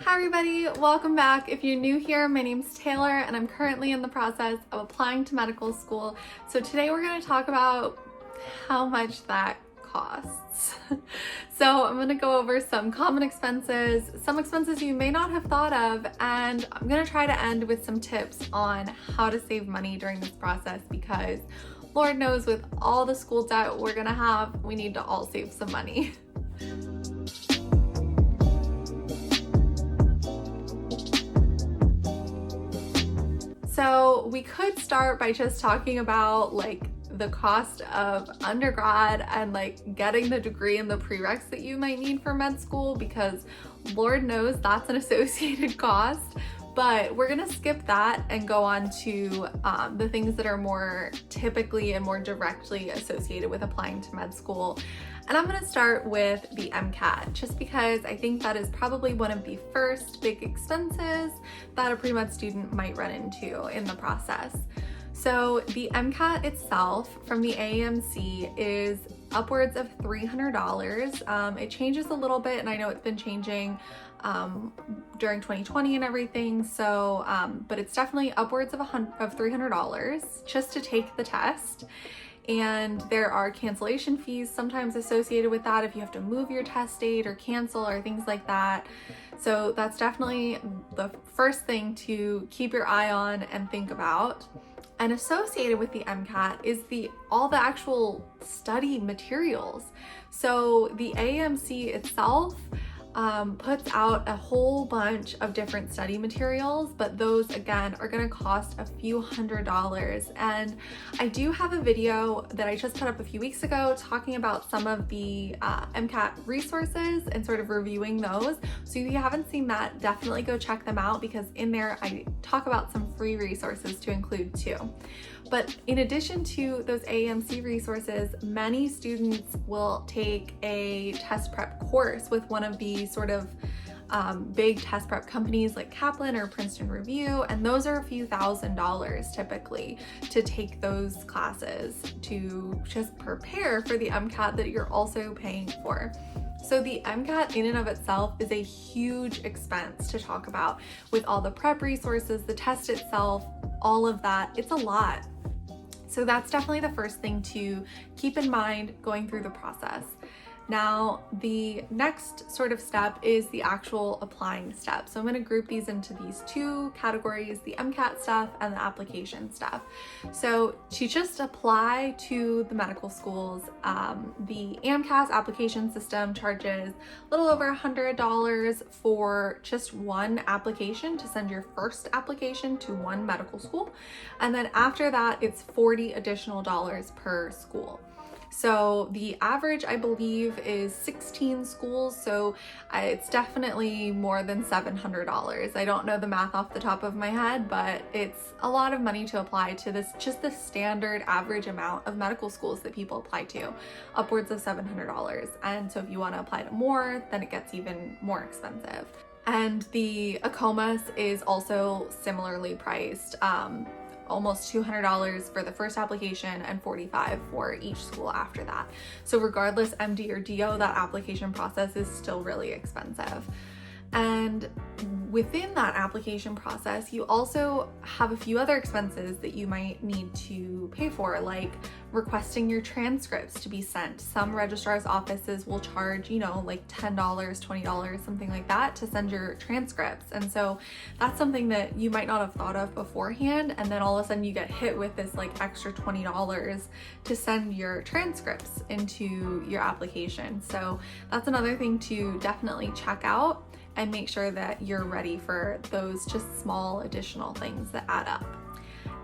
Hi everybody, welcome back. If you're new here, my name's Taylor and I'm currently in the process of applying to medical school. So today we're going to talk about how much that costs. So I'm going to go over some common expenses, some expenses you may not have thought of, and I'm going to try to end with some tips on how to save money during this process because Lord knows with all the school debt we're going to have, we need to all save some money. So we could start by just talking about the cost of undergrad and getting the degree and the prereqs that you might need for med school, because Lord knows that's an associated cost. But we're gonna skip that and go on to the things that are more typically and more directly associated with applying to med school. And I'm gonna start with the MCAT, just because I think that is probably one of the first big expenses that a pre-med student might run into in the process. So the MCAT itself from the AAMC is upwards of $300. It changes a little bit, and I know it's been changing during 2020 and everything. So, but it's definitely upwards of $300 just to take the test. And there are cancellation fees sometimes associated with that if you have to move your test date or cancel or things like that. So that's definitely the first thing to keep your eye on and think about. And associated with the MCAT is all the actual study materials. So the AAMC itself puts out a whole bunch of different study materials, but those again are gonna cost a few $100s. And I do have a video that I just put up a few weeks ago talking about some of the MCAT resources and sort of reviewing those. So if you haven't seen that, definitely go check them out, because in there I talk about some free resources to include too. But in addition to those AAMC resources, many students will take a test prep course with one of the sort of big test prep companies like Kaplan or Princeton Review, and those are a few $1,000s typically to take those classes to just prepare for the MCAT that you're also paying for. So the MCAT in and of itself is a huge expense to talk about, with all the prep resources, the test itself, all of that. It's a lot. So that's definitely the first thing to keep in mind going through the process. Now, the next sort of step is the actual applying step. So I'm going to group these into these two categories, the MCAT stuff and the application stuff. So to just apply to the medical schools, the AMCAS application system charges a little over $100 for just one application, to send your first application to one medical school. And then after that, it's $40 additional per school. So the average, I believe, is 16 schools, so it's definitely more than $700. I don't know the math off the top of my head, but it's a lot of money to apply to this, just the standard average amount of medical schools that people apply to, upwards of $700. And so if you want to apply to more, then it gets even more expensive. And the ACOMAS is also similarly priced. Almost $200 for the first application and $45 for each school after that. So regardless, MD or DO, that application process is still really expensive. And within that application process, you also have a few other expenses that you might need to pay for, like requesting your transcripts to be sent. Some registrar's offices will charge, like $10, $20, something like that, to send your transcripts. And so that's something that you might not have thought of beforehand. And then all of a sudden you get hit with this extra $20 to send your transcripts into your application. So that's another thing to definitely check out and make sure that you're ready for those just small additional things that add up.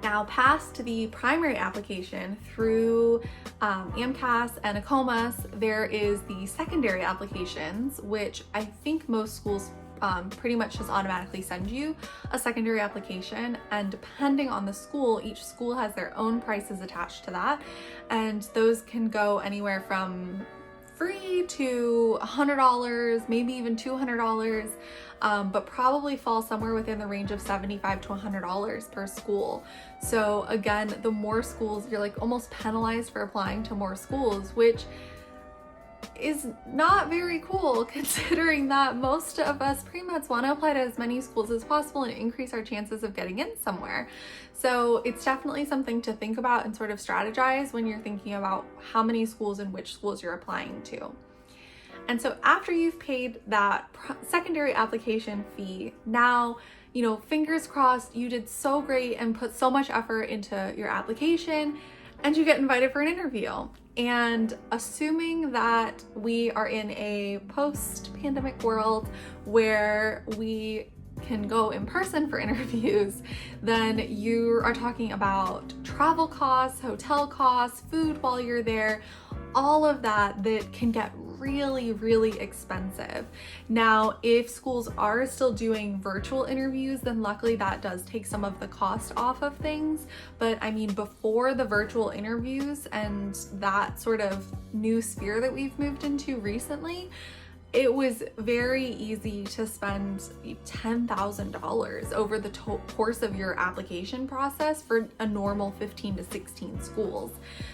Now, past the primary application through AMCAS and ACOMAS, there is the secondary applications, which I think most schools pretty much just automatically send you a secondary application. And depending on the school, each school has their own prices attached to that. And those can go anywhere from free to $100, maybe even $200, but probably fall somewhere within the range of $75 to $100 per school. So again, the more schools, you're almost penalized for applying to more schools, which is not very cool, considering that most of us pre-meds want to apply to as many schools as possible and increase our chances of getting in somewhere. So it's definitely something to think about and sort of strategize when you're thinking about how many schools and which schools you're applying to. And so after you've paid that secondary application fee, now, you know, fingers crossed, you did so great and put so much effort into your application and you get invited for an interview. And assuming that we are in a post-pandemic world where we can go in person for interviews, then you are talking about travel costs, hotel costs, food while you're there, all of that can get really, really expensive. Now, if schools are still doing virtual interviews, then luckily that does take some of the cost off of things. But I mean, before the virtual interviews and that sort of new sphere that we've moved into recently, it was very easy to spend $10,000 over the course of your application process for a normal 15 to 16 schools.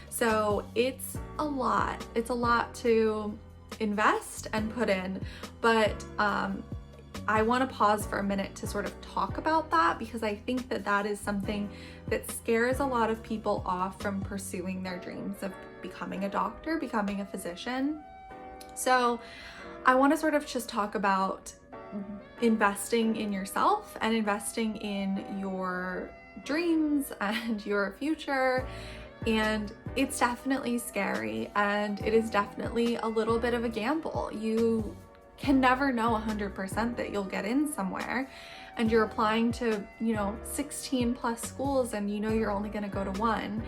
So it's a lot. It's a lot to invest and put in, but I want to pause for a minute to sort of talk about that, because I think that that is something that scares a lot of people off from pursuing their dreams of becoming a doctor, becoming a physician. So I want to sort of just talk about investing in yourself and investing in your dreams and your future. And it's definitely scary, and it is definitely a little bit of a gamble. You can never know 100% that you'll get in somewhere, and you're applying to, 16 plus schools, and you're only going to go to one.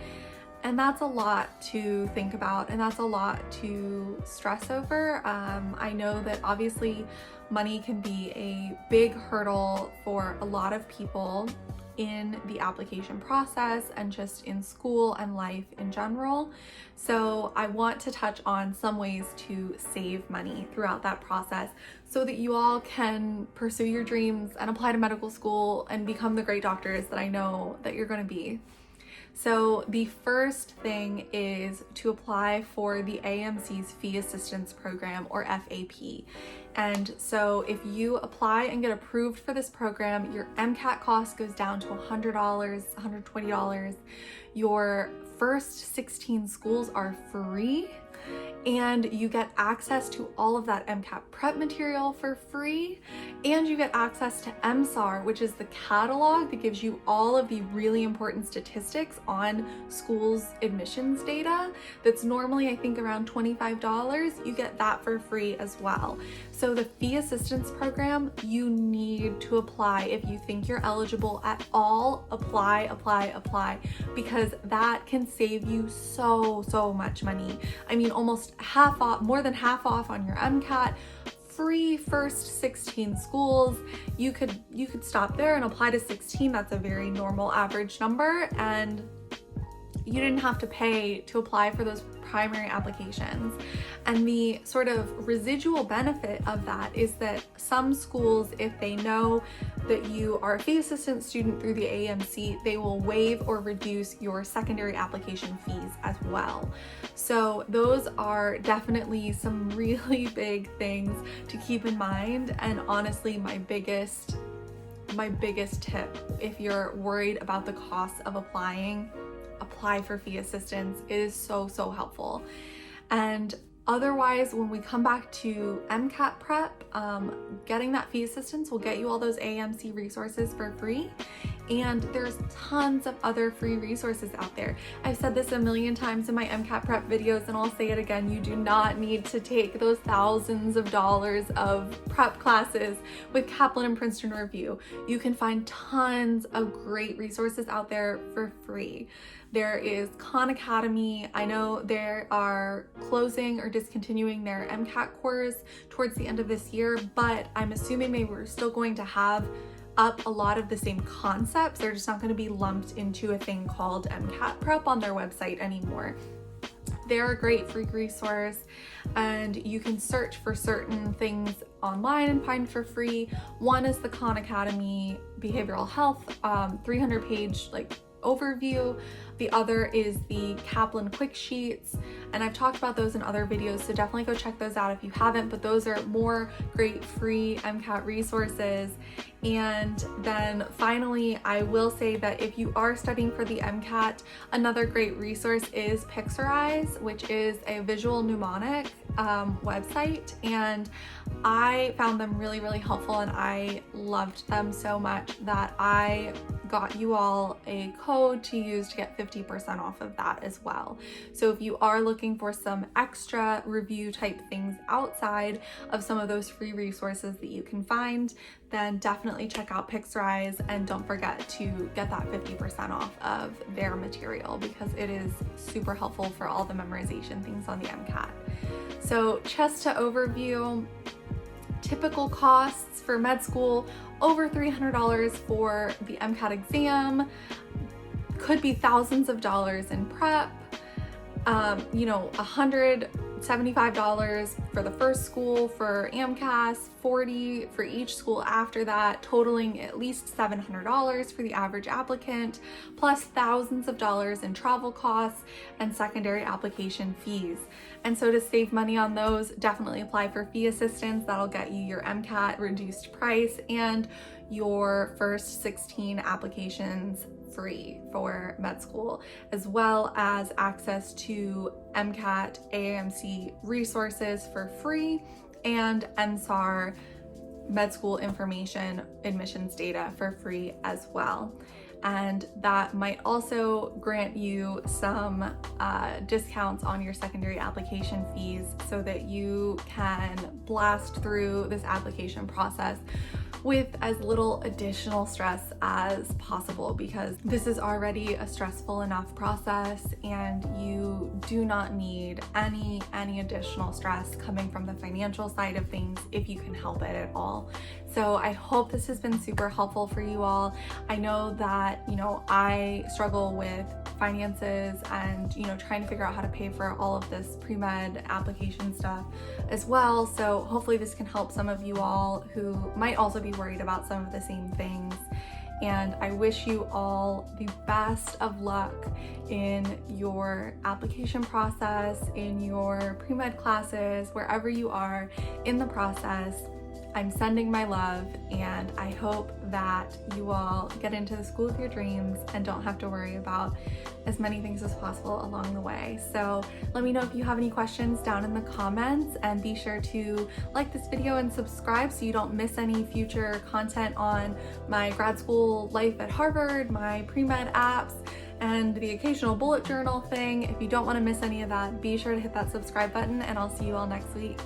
And that's a lot to think about, and that's a lot to stress over. I know that obviously money can be a big hurdle for a lot of people in the application process and just in school and life in general. So I want to touch on some ways to save money throughout that process so that you all can pursue your dreams and apply to medical school and become the great doctors that I know that you're going to be. So the first thing is to apply for the AMC's Fee Assistance Program, or FAP. And so if you apply and get approved for this program, your MCAT cost goes down to $100, $120. Your first 16 schools are free, and you get access to all of that MCAT prep material for free, and you get access to MSAR, which is the catalog that gives you all of the really important statistics on schools' admissions data. That's normally, I think, around $25. You get that for free as well. So the Fee Assistance Program, you need to apply. If you think you're eligible at all, apply, because that can save you so much money. I mean, almost half off, more than half off on your MCAT, free first 16 schools. You could stop there and apply to 16. That's a very normal average number, and you didn't have to pay to apply for those primary applications. And the sort of residual benefit of that is that some schools, if they know that you are a fee assistant student through the AMC, they will waive or reduce your secondary application fees as well. So those are definitely some really big things to keep in mind. And honestly, my biggest tip, if you're worried about the cost of apply for fee assistance. It is so helpful. And otherwise, when we come back to MCAT prep, getting that fee assistance will get you all those AMC resources for free. And there's tons of other free resources out there. I've said this a million times in my MCAT prep videos, and I'll say it again. You do not need to take those thousands of dollars of prep classes with Kaplan and Princeton Review. You can find tons of great resources out there for free. There is Khan Academy. I know they are closing or discontinuing their MCAT course towards the end of this year, but I'm assuming they were still going to have up a lot of the same concepts. They're just not going to be lumped into a thing called MCAT prep on their website anymore. They're a great free resource, and you can search for certain things online and find for free. One is the Khan Academy Behavioral Health 300-page overview The other is the Kaplan quick sheets, and I've talked about those in other videos, so definitely go check those out if you haven't, but those are more great free MCAT resources. And then finally, I will say that if you are studying for the MCAT, another great resource is Pixorize, which is a visual mnemonic website, and I found them really, really helpful, and I loved them so much that I got you all a code to use to get 50% off of that as well. So if you are looking for some extra review type things outside of some of those free resources that you can find, then definitely check out Pixorize, and don't forget to get that 50% off of their material because it is super helpful for all the memorization things on the MCAT. So just to overview, typical costs for med school, over $300 for the MCAT exam, could be thousands of dollars in prep, $175 for the first school for AMCAS, $40 for each school after that, totaling at least $700 for the average applicant, plus thousands of dollars in travel costs and secondary application fees. And so to save money on those, definitely apply for fee assistance. That'll get you your MCAT reduced price and your first 16 applications free for med school, as well as access to MCAT AAMC resources for free and MSAR med school information admissions data for free as well. And that might also grant you some discounts on your secondary application fees so that you can blast through this application process with as little additional stress as possible, because this is already a stressful enough process and you do not need any additional stress coming from the financial side of things if you can help it at all. So I hope this has been super helpful for you all. I know that, I struggle with finances and, trying to figure out how to pay for all of this pre-med application stuff as well. So hopefully this can help some of you all who might also be worried about some of the same things. And I wish you all the best of luck in your application process, in your pre-med classes, wherever you are in the process. I'm sending my love, and I hope that you all get into the school of your dreams and don't have to worry about as many things as possible along the way. So let me know if you have any questions down in the comments, and be sure to like this video and subscribe so you don't miss any future content on my grad school life at Harvard, my pre-med apps, and the occasional bullet journal thing. If you don't want to miss any of that, be sure to hit that subscribe button, and I'll see you all next week.